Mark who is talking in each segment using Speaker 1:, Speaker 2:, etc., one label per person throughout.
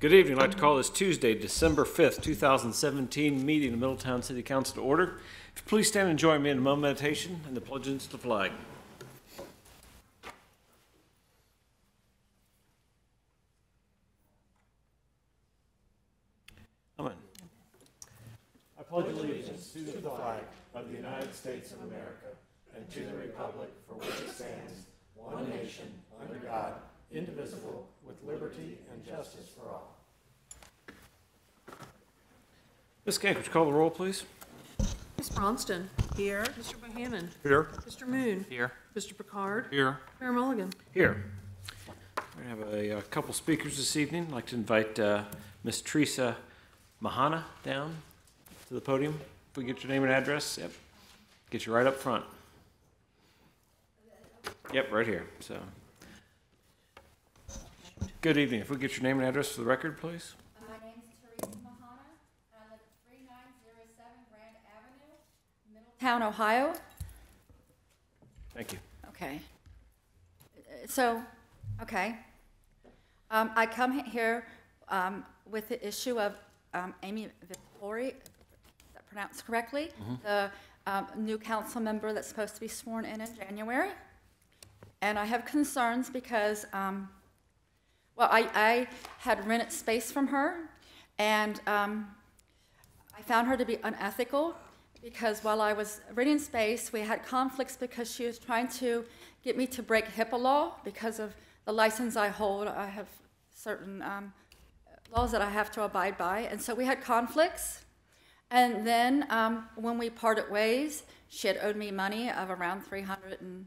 Speaker 1: Good evening. I'd like to call this Tuesday, December 5th, 2017 meeting of Middletown City Council to order. If you please stand and join me in a moment of meditation and the pledge to the flag. Amen.
Speaker 2: I pledge allegiance to the flag of the United States of America and to the republic for which it stands, one nation, under God, indivisible, with liberty and justice for all.
Speaker 1: Ms. Gank, would you call the roll, please?
Speaker 3: Ms. Bronston. Here. Mr. Bohannon.
Speaker 1: Here.
Speaker 3: Mr. Moon.
Speaker 1: Here.
Speaker 3: Mr. Picard.
Speaker 1: Here.
Speaker 3: Mayor Mulligan.
Speaker 1: Here. We have a couple speakers this evening. I'd like to invite Ms. Teresa Mahana down to the podium. If we get your name and address, yep. Get you right up front. Yep, right here. So, good evening. If we get your name and address for the record, please.
Speaker 4: My name is Teresa Mahana, and I live at 3907 Grand Avenue, Middletown, Ohio.
Speaker 1: Thank you.
Speaker 4: Okay. So, okay. I come here with the issue of Amy Vittori, is that pronounced correctly? The new council member that's supposed to be sworn in January. And I have concerns because, well, I had rented space from her, and I found her to be unethical because while I was renting space, we had conflicts because she was trying to get me to break HIPAA law because of the license I hold. I have certain laws that I have to abide by, and so we had conflicts. And then when we parted ways, she had owed me money of around $300 and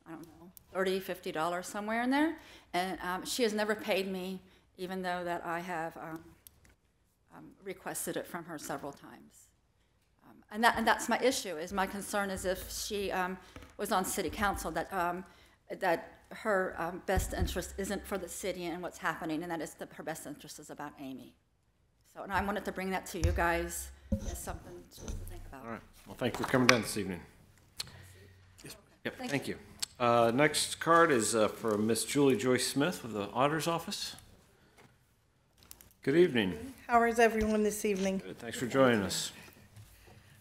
Speaker 4: I don't know, $30, $50 somewhere in there, and she has never paid me, even though that I have requested it from her several times. And that's my issue. Is my concern is if she was on city council that that her best interest isn't for the city and what's happening, and that is her best interest is about Amy. So, and I wanted to bring that to you guys as something to think about.
Speaker 1: All right. Well, thank you for coming down this evening. Yep, thank you. Next card is for Miss Julie Joyce Smith with the Auditor's Office. Good evening.
Speaker 5: How is everyone this evening?
Speaker 1: Good. Thanks for joining us.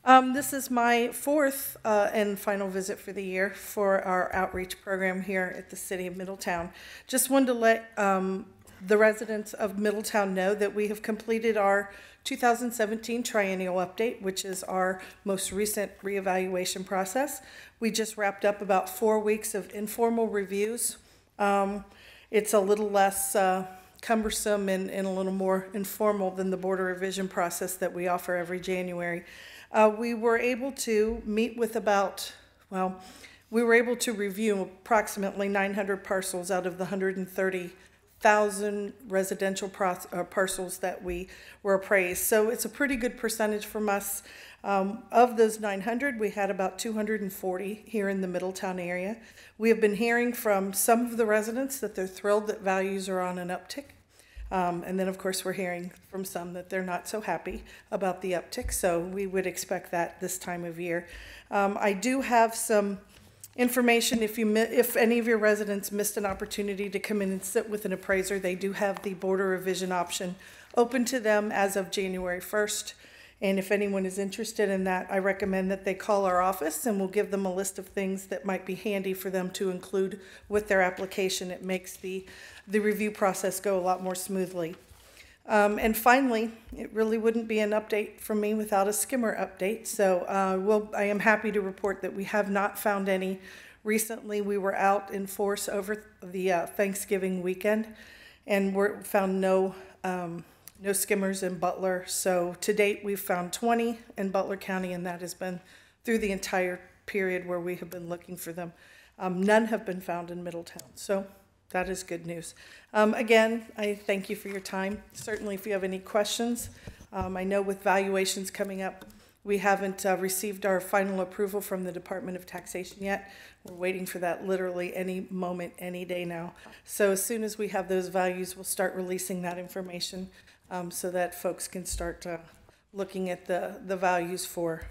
Speaker 5: This is my fourth and final visit for the year for our outreach program here at the City of Middletown. Just wanted to let the residents of Middletown know that we have completed our 2017 triennial update, which is our most recent reevaluation process. We just wrapped up about 4 weeks of informal reviews. It's a little less cumbersome and a little more informal than the board of revision process that we offer every January. We were able to meet with we were able to review approximately 900 parcels out of the 130,000 residential parcels that we were appraised. So it's a pretty good percentage from us. Of those 900, we had about 240 here in the Middletown area. We have been hearing from some of the residents that they're thrilled that values are on an uptick. And then, of course, we're hearing from some that they're not so happy about the uptick, so we would expect that this time of year. I do have some information. If any of your residents missed an opportunity to come in and sit with an appraiser, they do have the board of revision option open to them as of January 1st. And if anyone is interested in that, I recommend that they call our office and we'll give them a list of things that might be handy for them to include with their application. It makes the review process go a lot more smoothly. And finally, it really wouldn't be an update from me without a skimmer update. So I am happy to report that we have not found any. Recently, we were out in force over the Thanksgiving weekend and found no skimmers in Butler. So to date, we've found 20 in Butler County, and that has been through the entire period where we have been looking for them. None have been found in Middletown. So that is good news. Again, I thank you for your time. Certainly, if you have any questions, I know with valuations coming up, we haven't received our final approval from the Department of Taxation yet. We're waiting for that literally any moment, any day now. So as soon as we have those values, we'll start releasing that information so that folks can start looking at the values for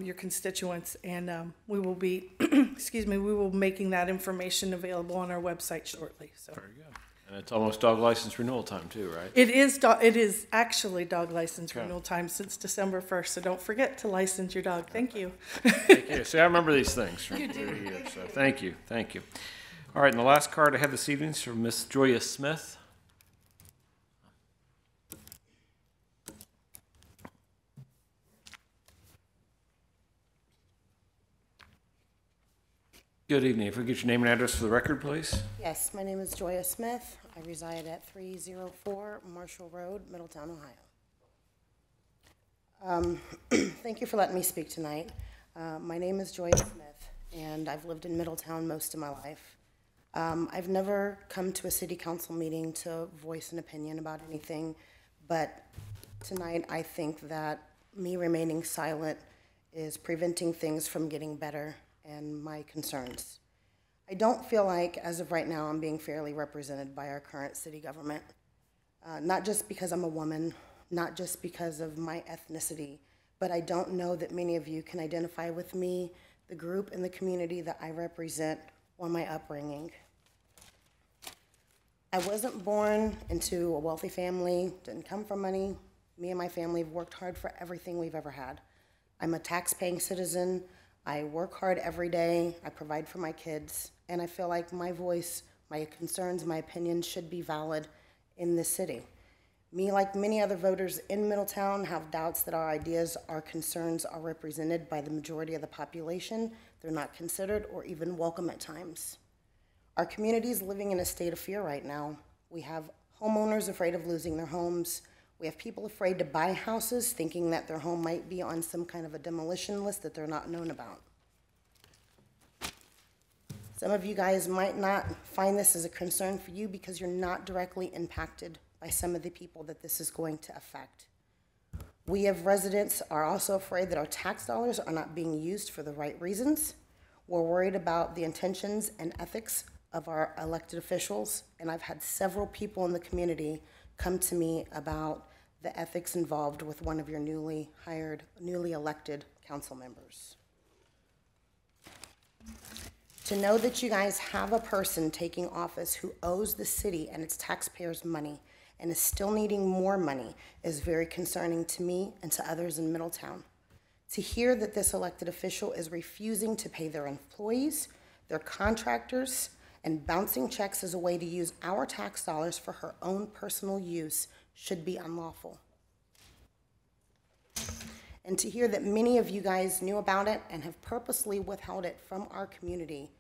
Speaker 5: your constituents, and we will be, excuse me, we will be making that information available on our website shortly. So.
Speaker 1: Very good. And it's almost dog license renewal time too, right?
Speaker 5: It is actually dog license
Speaker 1: Okay.
Speaker 5: renewal time since December 1st, so don't forget to license your dog. Thank you.
Speaker 1: Thank you. See, I remember these things from through the years, so thank you, thank you. All right, and the last card I have this evening is from Miss Joanna Smith. Good evening. If we get your name and address for the record, please.
Speaker 6: Yes, my name is Joanna Smith. I reside at 304 Marshall Road, Middletown, Ohio. Thank you for letting me speak tonight. My name is Joanna Smith, and I've lived in Middletown most of my life. I've never come to a city council meeting to voice an opinion about anything, but tonight I think that me remaining silent is preventing things from getting better and my concerns. I don't feel like, as of right now, I'm being fairly represented by our current city government. Not just because I'm a woman, not just because of my ethnicity, but I don't know that many of you can identify with me, the group and the community that I represent, or my upbringing. I wasn't born into a wealthy family, didn't come from money. Me and my family have worked hard for everything we've ever had. I'm a tax-paying citizen. I work hard every day, I provide for my kids, and I feel like my voice, my concerns, my opinions should be valid in this city. Me, like many other voters in Middletown, have doubts that our ideas, our concerns are represented by the majority of the population. They're not considered or even welcome at times. Our community is living in a state of fear right now. We have homeowners afraid of losing their homes. We have people afraid to buy houses, thinking that their home might be on some kind of a demolition list that they're not known about. Some of you guys might not find this as a concern for you because you're not directly impacted by some of the people that this is going to affect. We as residents are also afraid that our tax dollars are not being used for the right reasons. We're worried about the intentions and ethics of our elected officials, and I've had several people in the community come to me about the ethics involved with one of your newly elected council members. To know that you guys have a person taking office who owes the city and its taxpayers money and is still needing more money is very concerning to me and to others in Middletown. To hear that this elected official is refusing to pay their employees, their contractors, and bouncing checks as a way to use our tax dollars for her own personal use should be unlawful. And to hear that many of you guys knew about it and have purposely withheld it from our community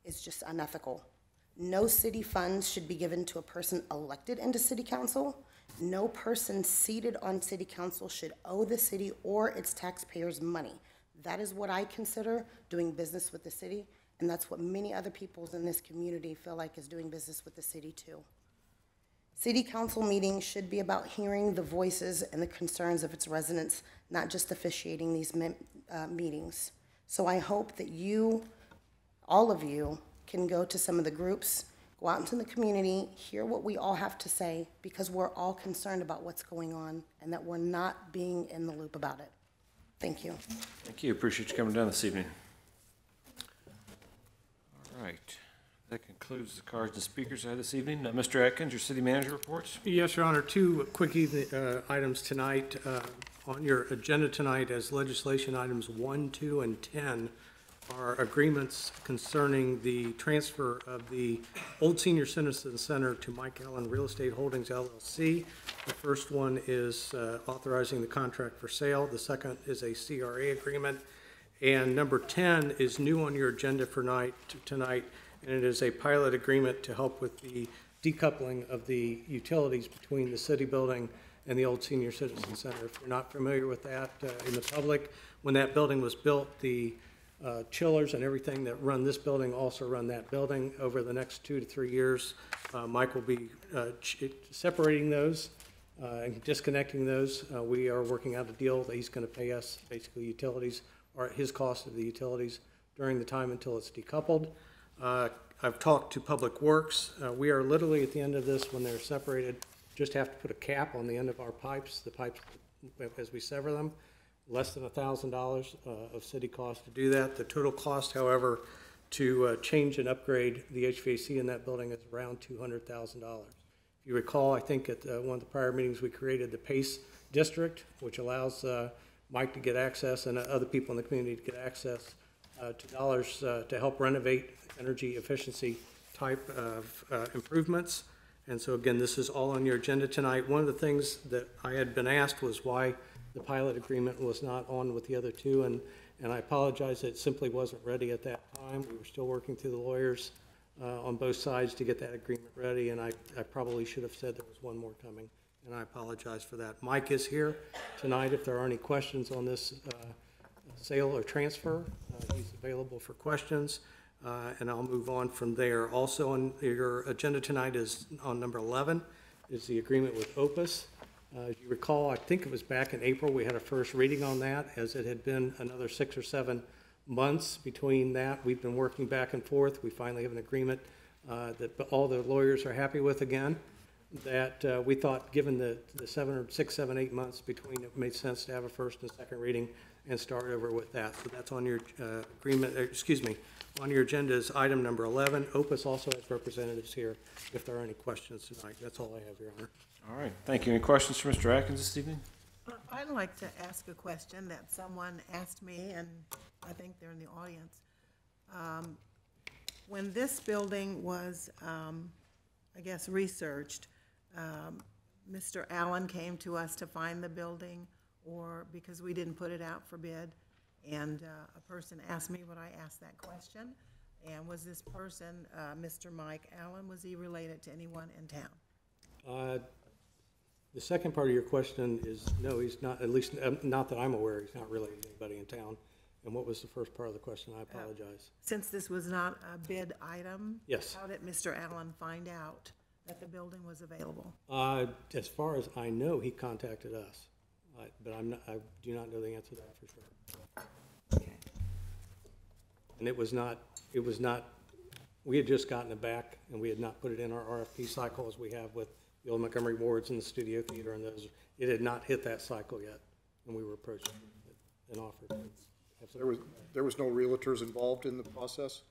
Speaker 6: is just unethical. No city funds should be given to a person elected into city council. No person seated on city council should owe the city or its taxpayers money. That is what I consider doing business with the city, and that's what many other people in this community feel like is doing business with the city too. City council meetings should be about hearing the voices and the concerns of its residents, not just officiating these meetings. So I hope that you, all of you, can go to some of the groups, go out into the community, hear what we all have to say, because we're all concerned about what's going on and that we're not being in the loop about it. Thank you.
Speaker 1: Thank you. Appreciate you coming down this evening. All right. That concludes the cards and speakers I had this evening. Mr. Atkins, your city manager reports.
Speaker 2: Yes, Your Honor. Two quick items tonight. On your agenda tonight as legislation items 1, 2, and 10 are agreements concerning the transfer of the Old Senior Citizen Center to Mike Allen Real Estate Holdings, LLC. The first one is authorizing the contract for sale. The second is a CRA agreement. And number 10 is new on your agenda for tonight, and it is a pilot agreement to help with the decoupling of the utilities between the city building and the Old Senior Citizen Center. If you're not familiar with that in the public, when that building was built, the chillers and everything that run this building also run that building. Over the next 2 to 3 years, Mike will be separating those and disconnecting those. We are working out a deal that he's going to pay us basically utilities, or his cost of the utilities during the time until it's decoupled. I've talked to Public Works. We are literally at the end of this, when they're separated, just have to put a cap on the end of our pipes, the pipes as we sever them. Less than $1,000 of city cost to do that. The total cost, however, to change and upgrade the HVAC in that building is around $200,000. If you recall, I think at one of the prior meetings, we created the PACE district, which allows Mike to get access and other people in the community to get access to dollars to help renovate energy efficiency type of improvements. And so again, this is all on your agenda tonight. One of the things that I had been asked was why the pilot agreement was not on with the other two, and I apologize, it simply wasn't ready at that time. We were still working through the lawyers on both sides to get that agreement ready, and I probably should have said there was one more coming, and I apologize for that. Mike is here tonight if there are any questions on this sale or transfer. He's available for questions, and I'll move on from there. Also on your agenda tonight is on number 11 is the agreement with Opus. As you recall, I think it was back in April, we had a first reading on that, as it had been another 6 or 7 months between that. We've been working back and forth. We finally have an agreement that all the lawyers are happy with again, that we thought, given the 6, 7, 8 months between, it made sense to have a first and second reading and start over with that. So that's on your on your agenda is item number 11. Opus also has representatives here if there are any questions tonight. That's all I have, Your Honor.
Speaker 1: All right, thank you. Any questions for Mr. Atkins this evening?
Speaker 7: I'd like to ask a question that someone asked me, and I think they're in the audience. When this building was, I guess, researched, Mr. Allen came to us to find the building, or because we didn't put it out for bid, and a person asked me what I asked that question, and was this person, Mr. Mike Allen, was he related to anyone in town?
Speaker 2: The second part of your question is, no, he's not, at least not that I'm aware, he's not related to anybody in town. And what was the first part of the question? I apologize.
Speaker 7: Since this was not a bid item?
Speaker 2: Yes.
Speaker 7: How did Mr. Allen find out that the building was available?
Speaker 2: As far as I know, he contacted us, but I do not know the answer to that for sure.
Speaker 7: Okay.
Speaker 2: And it was not, we had just gotten it back, and we had not put it in our RFP cycle as we have with the old Montgomery Wards and the Studio Theater and those. It had not hit that cycle yet, and we were approaching an offer.
Speaker 8: There was no realtors involved in the process?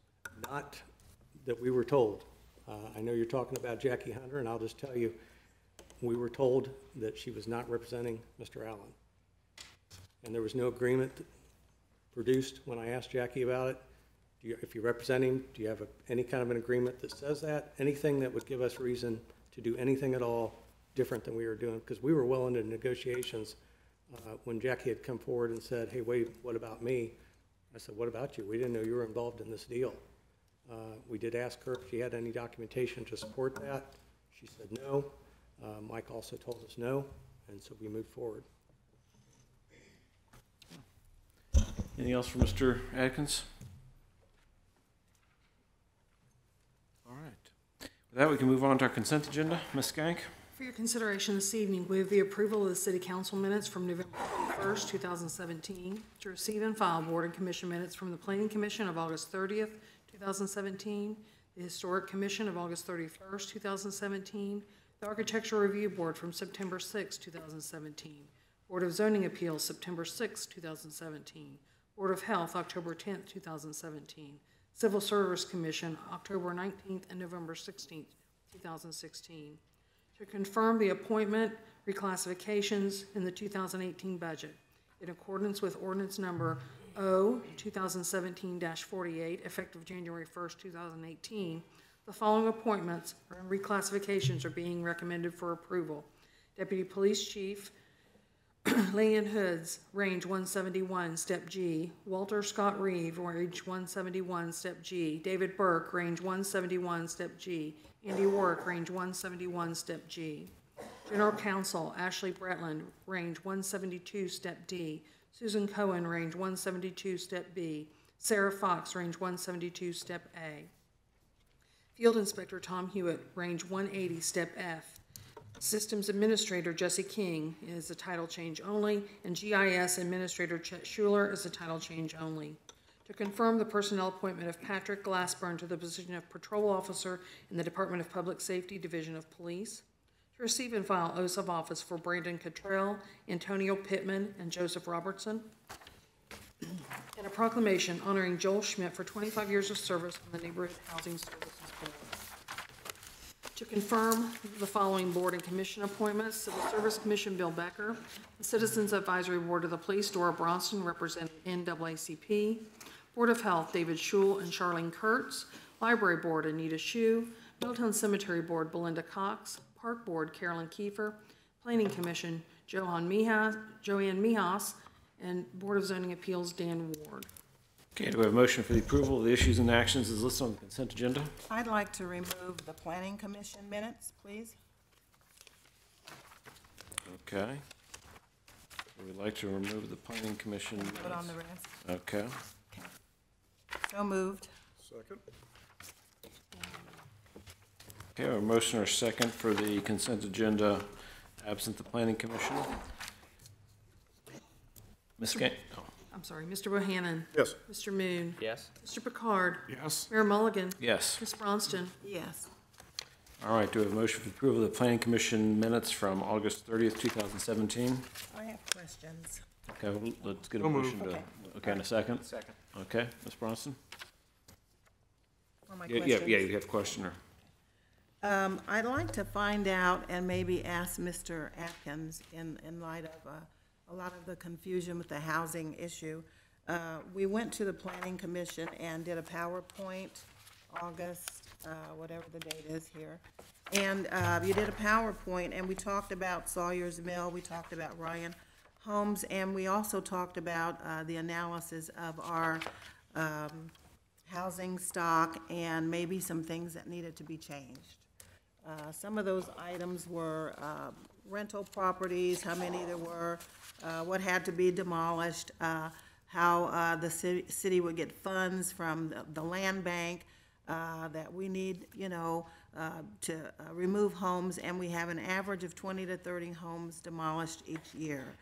Speaker 2: Not that we were told. I know you're talking about Jackie Hunter, and I'll just tell you, we were told that she was not representing Mr. Allen. And there was no agreement produced when I asked Jackie about it. If you represent him, do you have any kind of an agreement that says that? Anything that would give us reason to do anything at all different than we were doing? Because we were well into negotiations when Jackie had come forward and said, hey, wait, what about me? I said, what about you? We didn't know you were involved in this deal. We did ask her if she had any documentation to support that. She said no. Mike also told us no, and so we moved forward.
Speaker 1: Anything else for Mr. Atkins? All right. With that, we can move on to our consent agenda. Ms. Skank?
Speaker 3: For your consideration this evening, we have the approval of the City Council minutes from November 1st, 2017, to receive and file Board and Commission minutes from the Planning Commission of August 30th, 2017, the Historic Commission of August 31st, 2017, the Architectural Review Board from September 6, 2017, Board of Zoning Appeals, September 6, 2017, Board of Health, October 10th, 2017, Civil Service Commission, October 19th and November 16th, 2016. To confirm the appointment reclassifications in the 2018 budget, in accordance with ordinance number O/2017-48, effective January 1st, 2018, the following appointments and reclassifications are being recommended for approval. Deputy Police Chief Leanne Hoods, range 171, step G. Walter Scott Reeve, range 171, step G. David Burke, range 171, step G. Andy Warwick, range 171, step G. General Counsel Ashley Bretland, range 172, step D. Susan Cohen, range 172, step B. Sarah Fox, range 172, step A. Field Inspector Tom Hewitt, range 180, step F. Systems Administrator Jesse King is a title change only, and GIS Administrator Chet Schuler is a title change only. To confirm the personnel appointment of Patrick Glassburn to the position of Patrol Officer in the Department of Public Safety, Division of Police. To receive and file oaths of office for Brandon Cottrell, Antonio Pittman, and Joseph Robertson. and a proclamation honoring Joel Schmidt for 25 years of service on the Neighborhood Housing Services Board. To confirm the following board and commission appointments: Civil Service Commission, Bill Becker; the Citizens Advisory Board of the Police, Dora Bronston, representing NAACP; Board of Health, David Schul and Charlene Kurtz; Library Board, Anita Shue; Middletown Cemetery Board, Belinda Cox; Park Board, Carolyn Kiefer; Planning Commission, Joanne Mihas; and Board of Zoning Appeals, Dan Ward.
Speaker 1: Okay, do we have a motion for the approval of the issues and actions as listed on the consent agenda?
Speaker 7: I'd like to remove the planning commission minutes, please.
Speaker 1: Okay. We'd like to remove the planning commission minutes.
Speaker 7: Put on the rest.
Speaker 1: Okay.
Speaker 7: Okay. So moved.
Speaker 8: Second?
Speaker 1: Okay, a motion or second for the consent agenda absent the planning commission. Ms. Gang, oh,
Speaker 3: I'm sorry, Mr. Bohannon.
Speaker 8: Yes.
Speaker 3: Mr. Moon.
Speaker 1: yes.
Speaker 3: Mr. Picard.
Speaker 2: Yes.
Speaker 3: Mayor Mulligan.
Speaker 1: Yes.
Speaker 3: Ms. Bronston.
Speaker 7: Yes.
Speaker 1: All right, do we have a motion for the approval of the planning commission minutes from August 30th, 2017?
Speaker 7: I have questions.
Speaker 1: Okay, well, let's get a
Speaker 2: So moved.
Speaker 1: motion to,
Speaker 7: Okay.
Speaker 1: okay, in a second? Second. Okay, Ms. Bronston?
Speaker 7: For my
Speaker 1: Yeah,
Speaker 7: questions.
Speaker 1: you have a question or?
Speaker 7: I'd like to find out and maybe ask Mr. Atkins in light of a lot of the confusion with the housing issue. We went to the Planning Commission and did a PowerPoint, August, whatever the date is here. And you did a PowerPoint, and we talked about Sawyer's Mill, we talked about Ryan Homes, and we also talked about the analysis of our housing stock and maybe some things that needed to be changed. Some of those items were rental properties, how many there were, what had to be demolished, how the city would get funds from the land bank, that we need, to remove homes, and we have an average of 20 to 30 homes demolished each year.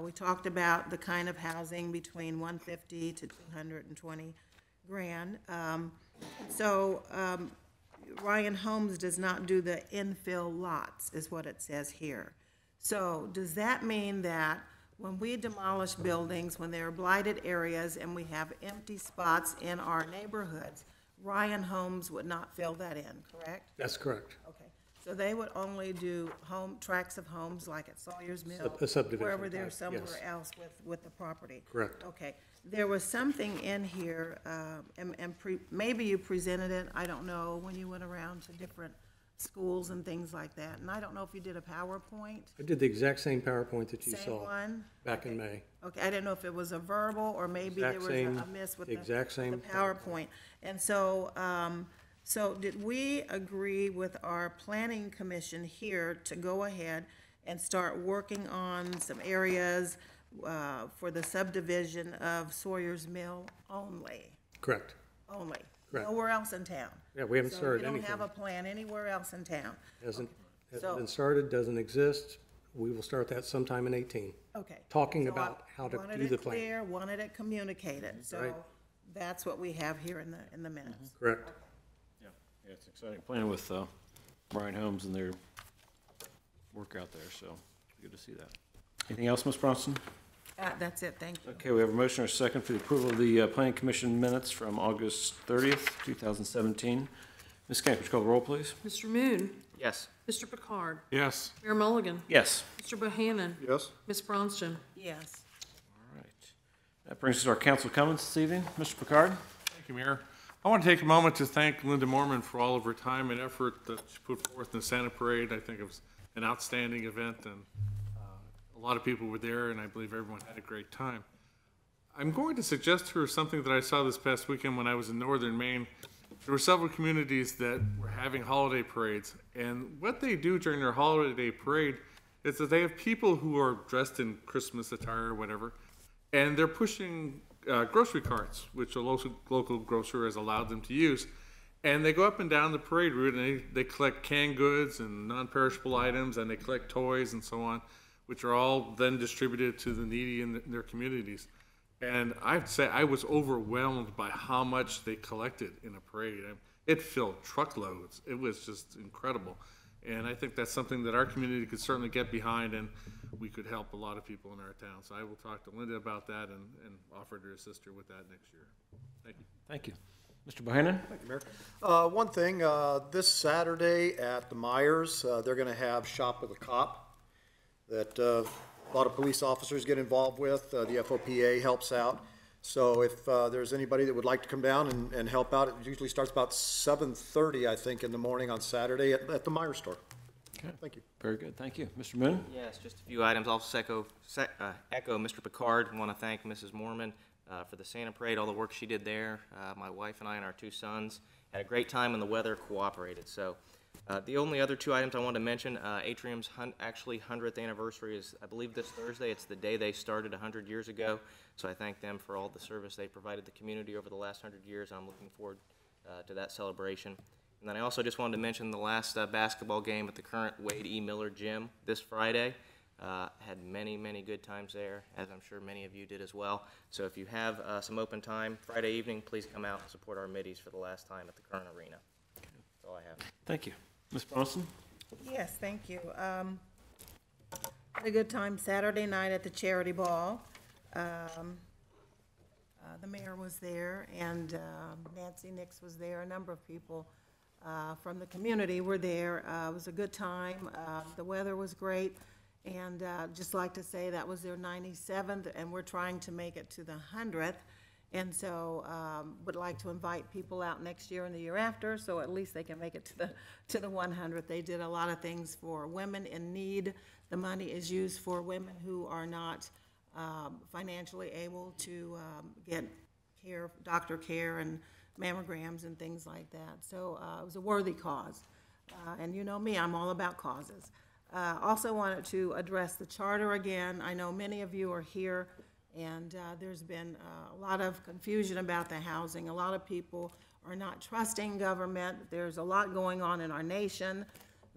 Speaker 7: We talked about the kind of housing between 150 to 220 grand. Ryan Homes does not do the infill lots, is what it says here. So does that mean that when we demolish buildings, when there are blighted areas and we have empty spots in our neighborhoods, Ryan Homes would not fill that in, correct?
Speaker 2: That's correct.
Speaker 7: Okay, so they would only do tracts of homes like at Sawyer's Mill?
Speaker 2: A subdivision
Speaker 7: Wherever they're
Speaker 2: type,
Speaker 7: somewhere
Speaker 2: yes.
Speaker 7: else with the property?
Speaker 2: Correct.
Speaker 7: Okay, there was something in here, maybe you presented it, I don't know, when you went around to different schools and things like that, and I don't know if you did a PowerPoint?
Speaker 2: I did the exact same PowerPoint that you
Speaker 7: Same
Speaker 2: saw
Speaker 7: one?
Speaker 2: back in May.
Speaker 7: Okay, I didn't know if it was a verbal, or maybe there
Speaker 2: Exact
Speaker 7: was
Speaker 2: same-
Speaker 7: a miss with
Speaker 2: exact
Speaker 7: the
Speaker 2: same
Speaker 7: PowerPoint. And so, so did we agree with our planning commission here to go ahead and start working on some areas for the subdivision of Sawyer's Mill only?
Speaker 2: Correct.
Speaker 7: Only?
Speaker 2: Correct.
Speaker 7: Nowhere else in town?
Speaker 2: Yeah, we haven't started
Speaker 7: So you
Speaker 2: anything.
Speaker 7: don't have a plan anywhere else in town?
Speaker 2: Hasn't
Speaker 7: So-
Speaker 2: been started, doesn't exist. We will start that sometime in 18.
Speaker 7: Okay.
Speaker 2: Talking
Speaker 7: So I
Speaker 2: about how to
Speaker 7: wanted
Speaker 2: do
Speaker 7: it
Speaker 2: the plan.
Speaker 7: clear, wanted it communicated, so
Speaker 2: Right.
Speaker 7: that's what we have here in the minutes.
Speaker 2: Correct.
Speaker 1: Yeah, it's exciting playing with Ryan Holmes and their work out there, so good to see that. Anything else, Ms. Bronson?
Speaker 7: That's it, thank you.
Speaker 1: Okay, we have a motion or a second for the approval of the planning commission minutes from August 30th, 2017. Ms. Camp, would you call the roll, please?
Speaker 3: Mr. Moon.
Speaker 1: Yes.
Speaker 3: Mr. Picard.
Speaker 2: Yes.
Speaker 3: Mayor Mulligan.
Speaker 1: Yes.
Speaker 3: Mr. Bohannon.
Speaker 8: Yes.
Speaker 3: Ms. Bronston.
Speaker 7: Yes.
Speaker 1: All right. That brings us to our council comments this evening. Mr. Picard?
Speaker 9: Thank you, Mayor. I want to take a moment to thank Linda Mormon for all of her time and effort that she put forth in the Santa Parade. I think it was an outstanding event, and a lot of people were there, and I believe everyone had a great time. I'm going to suggest to her something that I saw this past weekend when I was in northern Maine. There were several communities that were having holiday parades, and what they do during their holiday parade is that they have people who are dressed in Christmas attire or whatever, and they're pushing grocery carts, which a local grocer has allowed them to use. And they go up and down the parade route, and they collect canned goods and non-perishable items, and they collect toys and so on, which are all then distributed to the needy in their communities. And I'd say I was overwhelmed by how much they collected in a parade. It filled truckloads. It was just incredible. And I think that's something that our community could certainly get behind. And we could help a lot of people in our town. So I will talk to Linda about that and offer to assist her with that next year. Thank you.
Speaker 1: Thank you. Mr. Bohannon?
Speaker 8: Thank you, Mayor. One thing, this Saturday at the Myers, they're gonna have Shop with a Cop that a lot of police officers get involved with. The FOPA helps out. So if there's anybody that would like to come down and help out, it usually starts about 7:30, I think, in the morning on Saturday at the Myers store.
Speaker 1: Okay.
Speaker 8: Thank you.
Speaker 1: Very good. Thank you. Mr. Moon?
Speaker 10: Yes, just a few items. I'll echo Mr. Picard. I want to thank Mrs. Mormon for the Santa Parade, all the work she did there. My wife and I and our 2 sons had a great time, and the weather cooperated. So the only other 2 items I wanted to mention, Atrium's actually 100th anniversary is, I believe, this Thursday. It's the day they started 100 years ago. So I thank them for all the service they provided the community over the last 100 years. I'm looking forward to that celebration. And then I also just wanted to mention the last basketball game at the current Wade E. Miller Gym this Friday. Had many, many good times there, as I'm sure many of you did as well. So if you have some open time Friday evening, please come out and support our middies for the last time at the current arena. That's all I have.
Speaker 1: Thank you. Ms. Bronson?
Speaker 7: Yes, thank you. Had a good time Saturday night at the charity ball. The mayor was there, and Nancy Nix was there. A number of people from the community were there. It was a good time. The weather was great, and just like to say that was their 97th, and we're trying to make it to the 100th. And so would like to invite people out next year and the year after, so at least they can make it to the 100th. They did a lot of things for women in need. The money is used for women who are not financially able to get care, doctor care and mammograms and things like that. So it was a worthy cause. And you know me, I'm all about causes. Also wanted to address the charter again. I know many of you are here, and there's been a lot of confusion about the housing. A lot of people are not trusting government. There's a lot going on in our nation.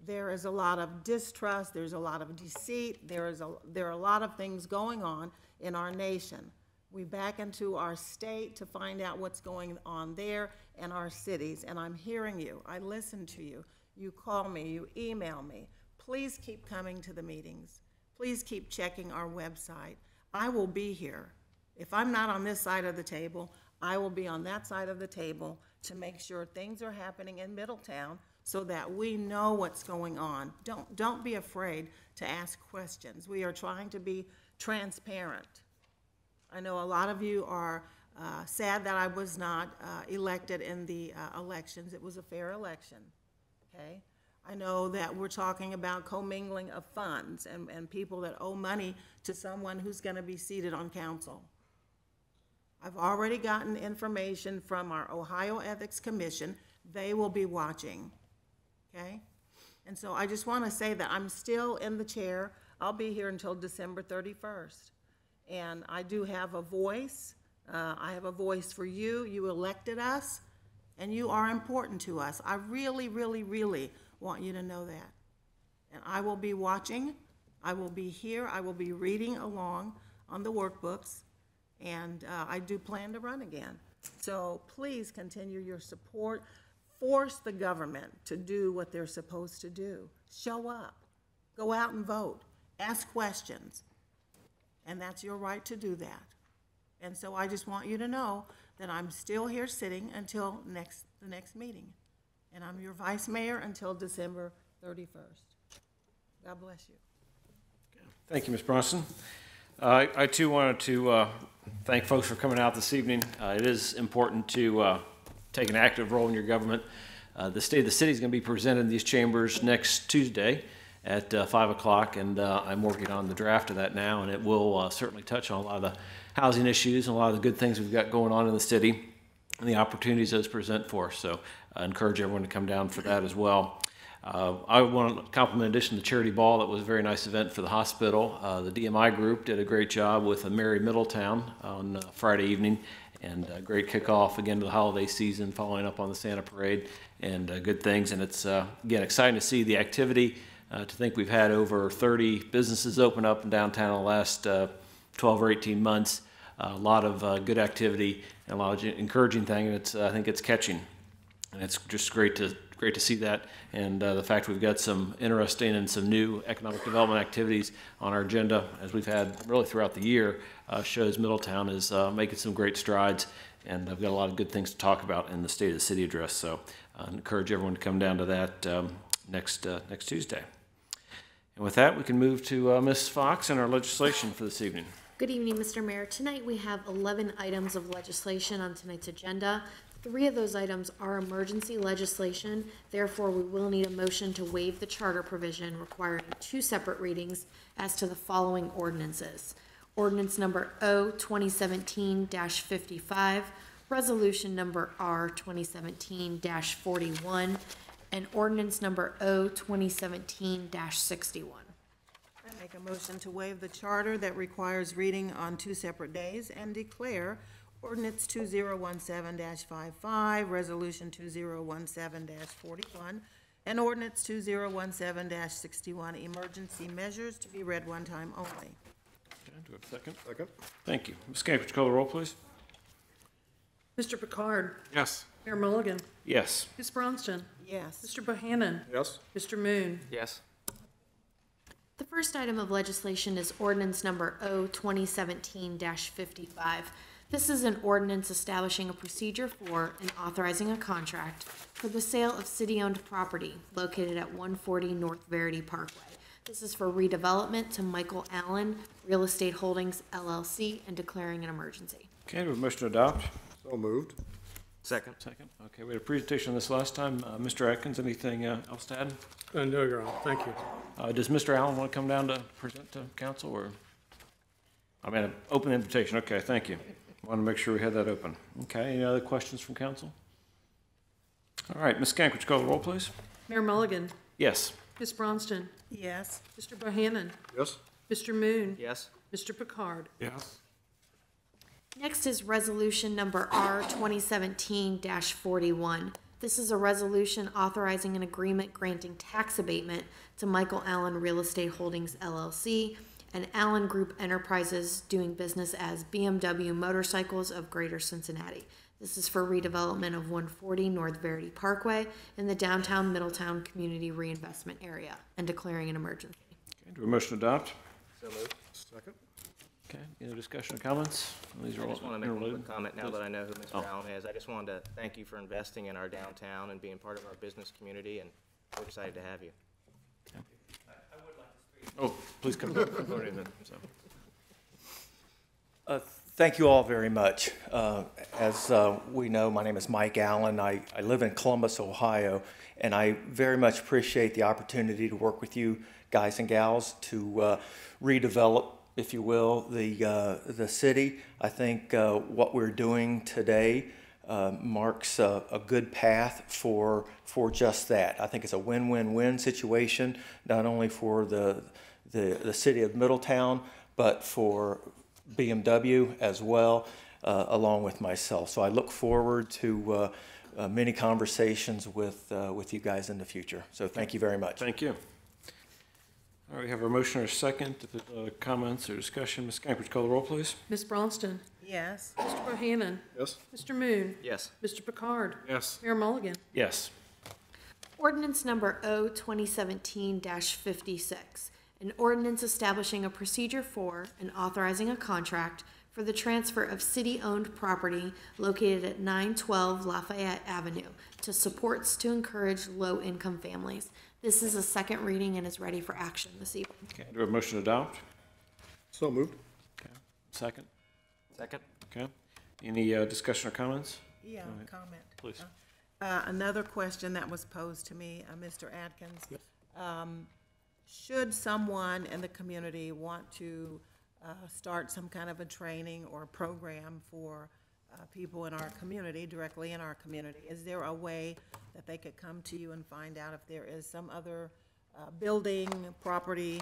Speaker 7: There is a lot of distrust. There's a lot of deceit. There are a lot of things going on in our nation. We back into our state to find out what's going on there and our cities. And I'm hearing you. I listen to you. You call me. You email me. Please keep coming to the meetings. Please keep checking our website. I will be here. If I'm not on this side of the table, I will be on that side of the table to make sure things are happening in Middletown so that we know what's going on. Don't be afraid to ask questions. We are trying to be transparent. I know a lot of you are sad that I was not elected in the elections. It was a fair election, okay? I know that we're talking about commingling of funds and people that owe money to someone who's gonna be seated on council. I've already gotten information from our Ohio Ethics Commission. They will be watching, okay? And so I just wanna say that I'm still in the chair. I'll be here until December 31st. And I do have a voice. I have a voice for you. You elected us, and you are important to us. I really, really, really want you to know that. And I will be watching. I will be here. I will be reading along on the workbooks, and I do plan to run again. So please continue your support. Force the government to do what they're supposed to do. Show up. Go out and vote. Ask questions. And that's your right to do that. And so I just want you to know that I'm still here sitting until the next meeting. And I'm your vice mayor until December 31st. God bless you.
Speaker 1: Thank you, Ms. Bronson. I too wanted to thank folks for coming out this evening. It is important to take an active role in your government. The State of the City is going to be presented in these chambers next Tuesday at 5 o'clock, and I'm working on the draft of that now, and it will certainly touch on a lot of the housing issues and a lot of the good things we've got going on in the city and the opportunities those present for us. So I encourage everyone to come down for that as well. I want to compliment, in addition to the charity ball, that was a very nice event for the hospital. The DMI group did a great job with a Merry Middletown on Friday evening, and a great kickoff again to the holiday season, following up on the Santa Parade, and good things. And it's, again, exciting to see the activity. To think we've had over 30 businesses open up in downtown in the last 12 or 18 months. A lot of good activity and a lot of encouraging things. I think it's catching. And it's just great to great to see that. And the fact we've got some interesting and some new economic development activities on our agenda, as we've had really throughout the year, shows Middletown is making some great strides. And I've got a lot of good things to talk about in the State of the City address. So I encourage everyone to come down to that next Tuesday. And with that, we can move to Ms. Fox and our legislation for this evening.
Speaker 11: Good evening, Mr. Mayor. Tonight we have 11 items of legislation on tonight's agenda. 3 of those items are emergency legislation. Therefore, we will need a motion to waive the charter provision requiring 2 separate readings as to the following ordinances. Ordinance number O 2017-55, resolution number R 2017-41, and ordinance number O 2017-61.
Speaker 7: I make a motion to waive the charter that requires reading on 2 separate days and declare ordinance 2017-55, resolution 2017-41, and ordinance 2017-61 emergency measures to be read one time only.
Speaker 1: Okay, do we have a second?
Speaker 8: Second.
Speaker 1: Thank you. Ms. Camp, would you call the roll, please?
Speaker 3: Mr. Picard,
Speaker 9: Yes.
Speaker 3: Mayor Mulligan,
Speaker 1: Yes.
Speaker 3: Ms. Bronston,
Speaker 7: Yes.
Speaker 3: Mr. Bohannon,
Speaker 8: Yes.
Speaker 3: Mr. Moon.
Speaker 10: Yes.
Speaker 11: The first item of legislation is ordinance number O 2017-55. This is an ordinance establishing a procedure for and authorizing a contract for the sale of city-owned property located at 140 North Verity Parkway. This is for redevelopment to Michael Allen Real Estate Holdings, LLC, and declaring an emergency.
Speaker 1: Okay, do we have a motion to adopt?
Speaker 8: So moved.
Speaker 10: Second.
Speaker 1: Second. Okay, we had a presentation on this last time. Mr. Atkins, anything else to add?
Speaker 2: No, Your Honor, thank you.
Speaker 1: Does Mr. Allen want to come down to present to council, or? I mean, an open invitation. Okay, thank you. Want to make sure we had that open. Okay, any other questions from council? All right, Ms. Skank, would you call the roll, please?
Speaker 3: Mayor Mulligan,
Speaker 1: Yes.
Speaker 3: Ms. Bronston,
Speaker 7: Yes.
Speaker 3: Mr. Bohannon,
Speaker 8: Yes.
Speaker 3: Mr. Moon,
Speaker 10: Yes.
Speaker 3: Mr. Picard.
Speaker 9: Yes.
Speaker 11: Next is resolution number R 2017-41. This is a resolution authorizing an agreement granting tax abatement to Michael Allen Real Estate Holdings, LLC, and Allen Group Enterprises doing business as BMW Motorcycles of Greater Cincinnati. This is for redevelopment of 140 North Verity Parkway in the downtown Middletown Community Reinvestment Area and declaring an emergency.
Speaker 1: Okay, do we have a motion to adopt?
Speaker 10: So moved.
Speaker 8: Second.
Speaker 1: Okay, any other discussion or comments? These are
Speaker 10: I
Speaker 1: all
Speaker 10: just want to make one
Speaker 1: interrelated.
Speaker 10: quick comment now that I know who Mr.
Speaker 1: Oh.
Speaker 10: Allen is. I just wanted to thank you for investing in our downtown and being part of our business community, and we're excited to have you.
Speaker 1: Oh, please come forward in a minute. So.
Speaker 12: Thank you all very much. As we know, my name is Mike Allen. I live in Columbus, Ohio, and I very much appreciate the opportunity to work with you guys and gals to redevelop, if you will, the city. I think what we're doing today marks a good path for just that. I think it's a win-win-win situation, not only for the city of Middletown, but for BMW as well, along with myself. So I look forward to many conversations with you guys in the future. So thank you very much.
Speaker 1: Thank you. All right, we have a motion or a second. If there's comments or discussion, Ms. Skank, would you call the roll, please?
Speaker 3: Ms. Bronston,
Speaker 7: Yes.
Speaker 3: Mr. Bohannon,
Speaker 8: Yes.
Speaker 3: Mr. Moon,
Speaker 10: Yes.
Speaker 3: Mr. Picard,
Speaker 9: Yes.
Speaker 3: Mayor Mulligan.
Speaker 1: Yes.
Speaker 11: Ordinance number O 2017-56, an ordinance establishing a procedure for and authorizing a contract for the transfer of city-owned property located at 912 Lafayette Avenue to supports to encourage low-income families. This is a second reading and is ready for action this evening.
Speaker 1: Okay, do we have a motion to adopt?
Speaker 8: So moved.
Speaker 1: Okay. Second?
Speaker 10: Second.
Speaker 1: Okay. Any discussion or comments?
Speaker 7: Yeah, comment.
Speaker 1: Please.
Speaker 7: Another question that was posed to me, Mr. Atkins. Should someone in the community want to start some kind of a training or program for people in our community, directly in our community, is there a way that they could come to you and find out if there is some other building, property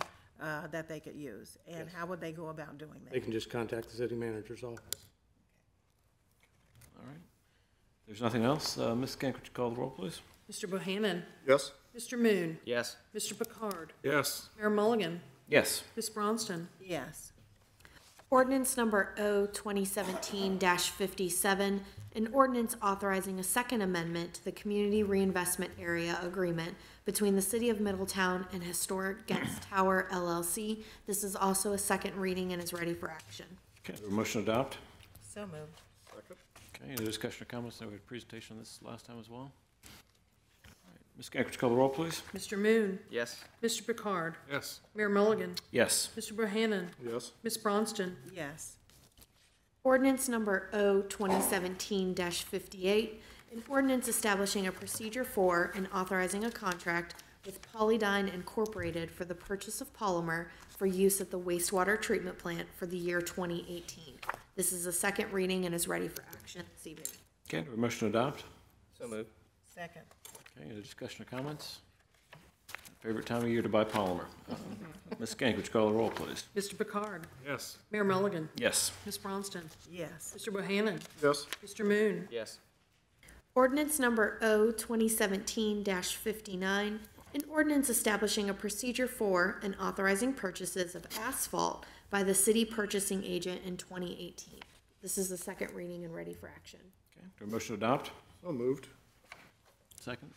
Speaker 7: that they could use? And how would they go about doing that?
Speaker 2: They can just contact the city manager's office.
Speaker 1: All right. There's nothing else. Ms. Skank, would you call the roll, please?
Speaker 3: Mr. Bohannon,
Speaker 8: Yes.
Speaker 3: Mr. Moon,
Speaker 10: Yes.
Speaker 3: Mr. Picard,
Speaker 9: Yes.
Speaker 3: Mayor Mulligan,
Speaker 1: Yes.
Speaker 3: Ms. Bronston.
Speaker 7: Yes.
Speaker 11: Ordinance number O 2017-57, an ordinance authorizing a second amendment to the Community Reinvestment Area Agreement between the City of Middletown and Historic Guest Tower LLC. This is also a second reading and is ready for action.
Speaker 1: Okay, do a motion to adopt?
Speaker 7: So moved.
Speaker 1: Okay, any discussion or comments? We had a presentation on this last time as well. All right, Ms. Gank, would you call the roll, please?
Speaker 3: Mr. Moon,
Speaker 10: Yes.
Speaker 3: Mr. Picard,
Speaker 9: Yes.
Speaker 3: Mayor Mulligan,
Speaker 1: Yes.
Speaker 3: Mr. Bohannon,
Speaker 8: Yes.
Speaker 3: Ms. Bronston,
Speaker 7: Yes.
Speaker 11: Ordinance number O 2017-58, an ordinance establishing a procedure for and authorizing a contract with Polydyne Incorporated for the purchase of polymer for use at the wastewater treatment plant for the year 2018. This is a second reading and is ready for action this evening.
Speaker 1: Okay, do a motion to adopt?
Speaker 10: So moved.
Speaker 7: Second.
Speaker 1: Okay, any discussion or comments? Favorite time of year to buy polymer. Ms. Gank, would you call the roll, please?
Speaker 3: Mr. Picard,
Speaker 9: Yes.
Speaker 3: Mayor Mulligan,
Speaker 1: Yes.
Speaker 3: Ms. Bronston,
Speaker 7: Yes.
Speaker 3: Mr. Bohannon,
Speaker 8: Yes.
Speaker 3: Mr. Moon,
Speaker 10: Yes.
Speaker 11: Ordinance number O 2017-59, an ordinance establishing a procedure for and authorizing purchases of asphalt by the city purchasing agent in 2018. This is the second reading and ready for action.
Speaker 1: Okay, do a motion to adopt?
Speaker 8: So moved.
Speaker 1: Second?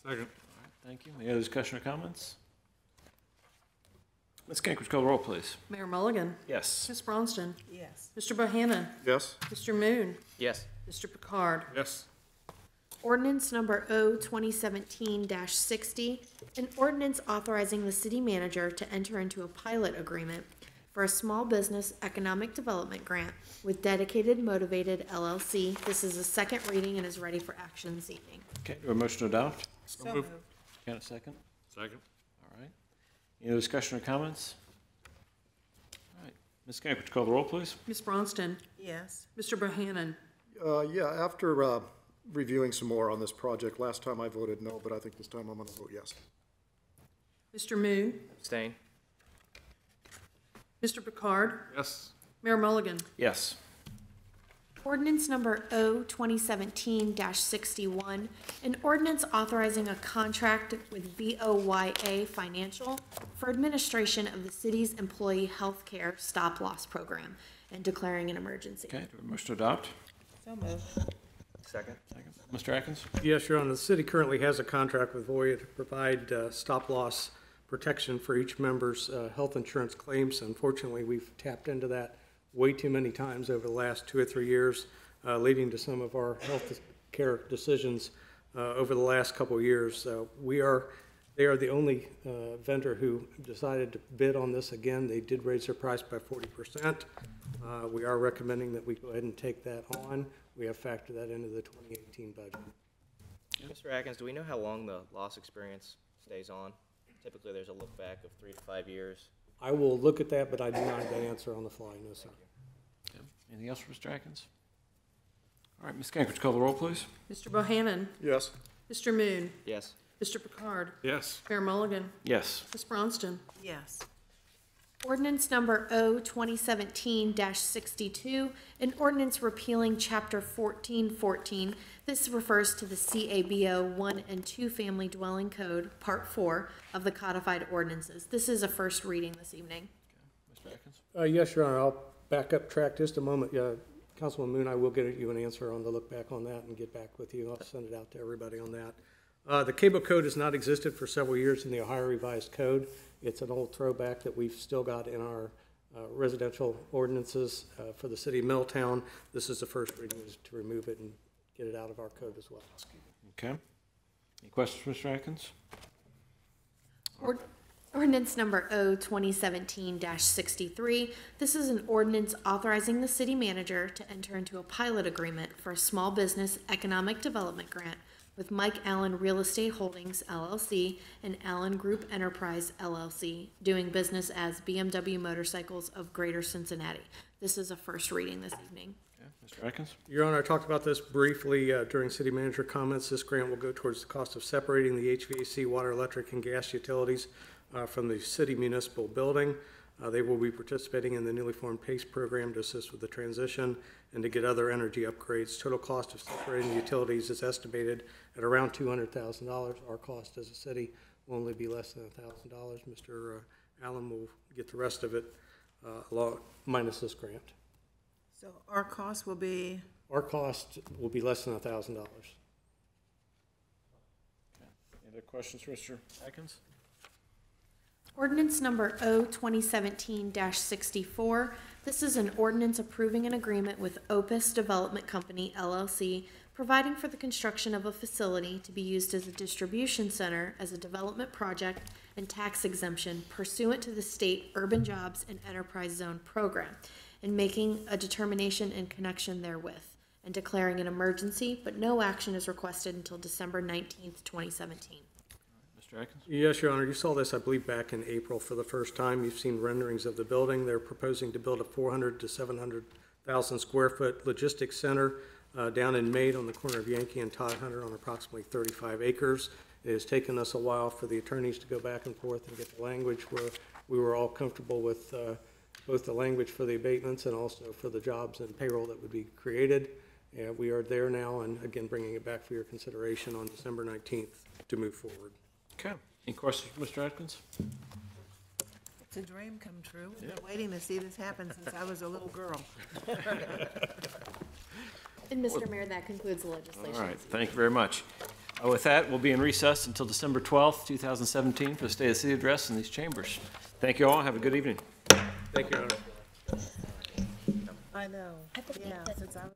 Speaker 9: Second.
Speaker 1: All right, thank you. Any other discussion or comments? Ms. Gank, would you call the roll, please?
Speaker 3: Mayor Mulligan,
Speaker 1: Yes.
Speaker 3: Ms. Bronston,
Speaker 7: Yes.
Speaker 3: Mr. Bohannon,
Speaker 8: Yes.
Speaker 3: Mr. Moon,
Speaker 10: Yes.
Speaker 3: Mr. Picard,
Speaker 9: Yes.
Speaker 11: Ordinance number O 2017-60, an ordinance authorizing the city manager to enter into a pilot agreement for a small business economic development grant with Dedicated Motivated LLC. This is a second reading and is ready for action this evening.
Speaker 1: Okay, do a motion to adopt?
Speaker 7: So
Speaker 9: moved.
Speaker 7: moved.
Speaker 1: Can I second?
Speaker 9: Second.
Speaker 1: All right. Any other discussion or comments? All right. Ms. Gank, would you call the roll, please?
Speaker 3: Ms. Bronston,
Speaker 7: Yes.
Speaker 3: Mr. Bohannon,
Speaker 8: Yeah, after reviewing some more on this project, last time I voted no, but I think this time I'm going to vote yes.
Speaker 3: Mr. Moon,
Speaker 10: Abstain.
Speaker 3: Mr. Picard,
Speaker 9: Yes.
Speaker 3: Mayor Mulligan,
Speaker 1: Yes.
Speaker 11: Ordinance number O 2017-61, an ordinance authorizing a contract with VOYA Financial for administration of the city's employee health care stop-loss program and declaring an emergency.
Speaker 1: Okay, do a motion to adopt?
Speaker 7: So moved.
Speaker 10: Second.
Speaker 1: Second. Mr. Atkins?
Speaker 2: Yes, Your Honor, the city currently has a contract with Voya to provide stop-loss protection for each member's health insurance claims. Unfortunately, we've tapped into that way too many times over the last 2 or 3 years, leading to some of our health care decisions over the last couple of years. They are the only vendor who decided to bid on this again. They did raise their price by 40%. We are recommending that we go ahead and take that on. We have factored that into the 2018 budget.
Speaker 10: Mr. Atkins, do we know how long the loss experience stays on? Typically, there's a look back of 3 to 5 years.
Speaker 2: I will look at that, but I do not have that answer on the fly, no, sir.
Speaker 1: Okay. Anything else for Mr. Atkins? All right, Ms. Gank, would you call the roll, please?
Speaker 3: Mr. Bohannon,
Speaker 8: Yes.
Speaker 3: Mr. Moon,
Speaker 10: Yes.
Speaker 3: Mr. Picard,
Speaker 9: Yes.
Speaker 3: Mayor Mulligan,
Speaker 1: Yes.
Speaker 3: Ms. Bronston,
Speaker 7: Yes.
Speaker 11: Ordinance number O 2017-62, an ordinance repealing Chapter 1414. This refers to the CABO 1 and 2 Family Dwelling Code, Part 4 of the codified ordinances. This is a first reading this evening.
Speaker 1: Mr. Atkins?
Speaker 2: Yes, Your Honor, I'll back up track just a moment. Councilman Moon, I will get you an answer on the look back on that and get back with you. I'll send it out to everybody on that. The cable code has not existed for several years in the Ohio Revised Code. It's an old throwback that we've still got in our residential ordinances for the city of Middletown. This is the first reading is to remove it and get it out of our code as well.
Speaker 1: Okay. Any questions for Mr. Atkins?
Speaker 11: Ordinance number O 2017-63. This is an ordinance authorizing the city manager to enter into a pilot agreement for a small business economic development grant with Mike Allen Real Estate Holdings, LLC, and Allen Group Enterprise, LLC, doing business as BMW Motorcycles of Greater Cincinnati. This is a first reading this evening.
Speaker 1: Okay. Mr. Atkins?
Speaker 2: Your Honor, I talked about this briefly during city manager comments. This grant will go towards the cost of separating the HVAC, water, electric, and gas utilities from the city municipal building. They will be participating in the newly formed PACE program to assist with the transition and to get other energy upgrades. Total cost of separating the utilities is estimated at around $200,000. Our cost as a city will only be less than $1,000. Mr. Allen will get the rest of it. minus this grant.
Speaker 7: So our cost will be,
Speaker 2: Our cost will be less than $1,000.
Speaker 1: Any other questions, Mr. Atkins?
Speaker 11: Ordinance number O 2017-64. This is an ordinance approving an agreement with Opus Development Company LLC, providing for the construction of a facility to be used as a distribution center as a development project and tax exemption pursuant to the state Urban Jobs and Enterprise Zone program, and making a determination in connection therewith, and declaring an emergency, but no action is requested until December 19th, 2017.
Speaker 1: Mr. Atkins?
Speaker 2: Yes, Your Honor, you saw this, I believe, back in April for the first time. You've seen renderings of the building. They're proposing to build a 400 to 700,000 square foot logistics center down in Maid on the corner of Yankee and Todd Hunter on approximately 35 acres. It has taken us a while for the attorneys to go back and forth and get the language where we were all comfortable with both the language for the abatements and also for the jobs and payroll that would be created. We are there now, and again, bringing it back for your consideration on December 19th to move forward.
Speaker 1: Okay. Any questions for Mr. Atkins?
Speaker 7: it's a dream come true. We've been waiting to see this happen since I was a little girl.
Speaker 11: And Mr. Mayor, that concludes the legislation.
Speaker 1: All right. Thank you very much. With that, we'll be in recess until December 12th, 2017 for the State of the City address in these chambers. Thank you all. Have a good evening.
Speaker 2: Thank you, Your Honor.
Speaker 7: I know, yeah, since I was.